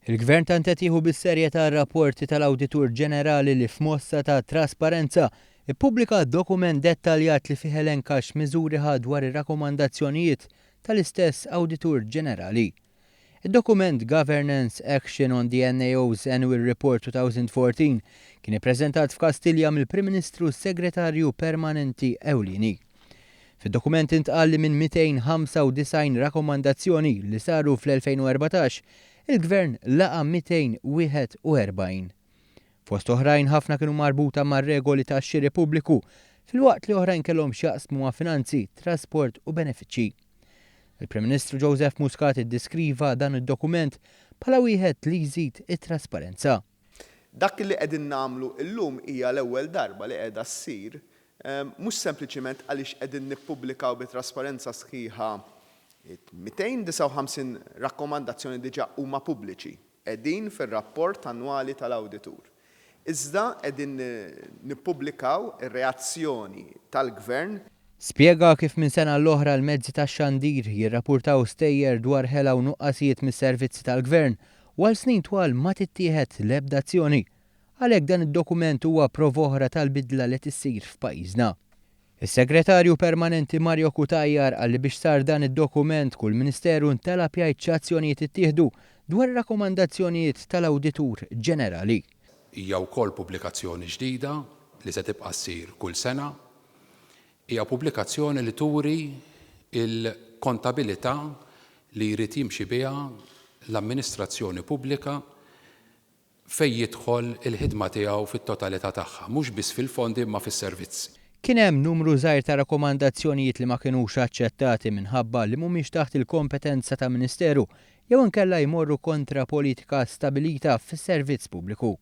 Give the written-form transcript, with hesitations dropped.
Il-Gvern tantet jieħu bis-serjetà r-rapporti tal-Awditur Ġenerali li f'mossa ta' trasparenza ippubblika dokument dettaljat li fih elenkax miżuri ħad dwar ir-rakkomandazzjonijiet tal-istess Awditur Ġenerali. Id-dokument Governance Action on the NAO's Annual Report 2014 kien ippreżentat f'Kastilja mill-Prim Ministru Segretarju Permanenti Ewlieni. Fid-dokument intqal li minn 295 rakkomandazzjoni li saru fl-2014 il-Gvern laqa 241. Fost oħrajn ħafna kienu marbuta mar-regoli tax-xiri pubbliku fil-waqt li oħrajn kellhom x'jaqsmu ma' finanzi, trasport u benefiċċji. Il-Prim Ministru Joseph Muscat iddeskriva dan id-dokument bħala wieħed li jżid it-trasparenza. Dak li qegħdin nagħmlu llum hija l-ewwel darba li qiegħda ssir mhux sempliċiment għaliex qegħdin nippubblikaw bi-trasparenza sħiħa 259 rakkomandazzjoni diġà huma pubbliċi qegħdin fir-rapport annwali tal-Awditur. Iżda qegħdin nippubblikaw ir-reazzjoni tal-Gvern. Spjega kif minn sena l-oħra l-mezzi tax-xandir jirrappurtaw stejjer dwar ħela u nuqqasijiet mis-servizzi tal-Gvern u għal snin twal ma tittieħed l-ebda azzjoni. Għalhekk dan id-dokument huwa prova oħra tal-bidla li tissir f'pajjiżna. Is-Segretarju Permanenti Mario Kutajjar qal li biex sar dan id-dokument kull Ministeru ntalab jgħid x'azzjonijiet ittieħdu dwar rakkomandazzjonijiet tal-Awditur Ġenerali. Hija wkoll pubblikazzjoni ġdida li se tibqa' ssir kull sena. Hija pubblikazzjoni li turi il-kontabilità li jrid jimxi biha l-amministrazzjoni pubblika fejn jidħol il-ħidma tiegħu fit-totalità tagħha, mhux biss fil-fondi imma fis-servizzi. Kien hemm numru żgħir ta' rakkomandazzjonijiet li ma kinux aċċettati minħabba li mhumiex taħt il-kompetenza ta' Ministeru jew inkella jmorru kontra politika stabilita fis-servizz pubbliku.